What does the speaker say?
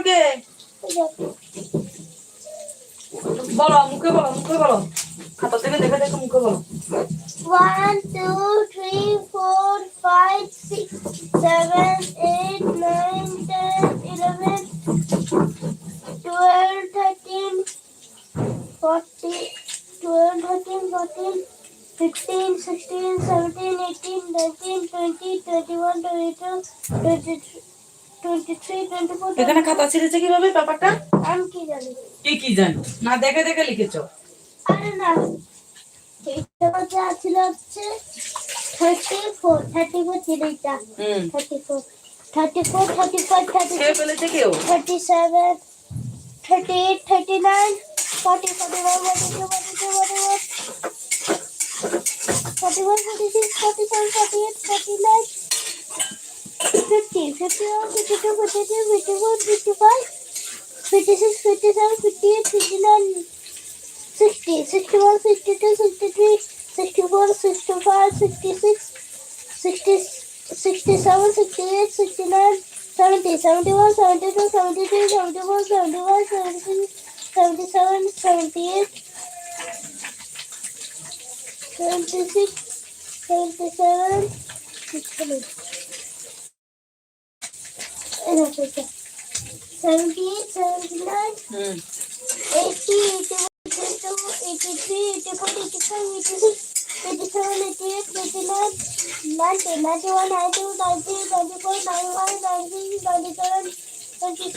কে বলো মুখে বলো খাতা থেকে দেখে দেখে মুখে বলো 1 2 3 4 5 6 7 8 9 10 11 12 13 14 12 13 14 15 16 17 18 19 20 21 22 23 23 24 এখানে খাতা ছিঁড়েছে কিভাবে ব্যাপারটা আমি কি জানি কি জানো না দেখে দেখে লিখেছো আরে না এইটা যা ছিল হচ্ছে 34 34 ছিল এটা 34 34 35 কে 36 ফেলেছে কেউ 37 38 39 40 41 42 41 46 47 48 49 50 51 52 53 54 55 56 57 58 59 60 61 62 63 64 65 66 60 67 68 69 70 71 72 73 74 75 76 77 78 76 77 78 79 80 81 82 83 84 85 86 87 88 89 90 91 92 93 94 95 96 97 96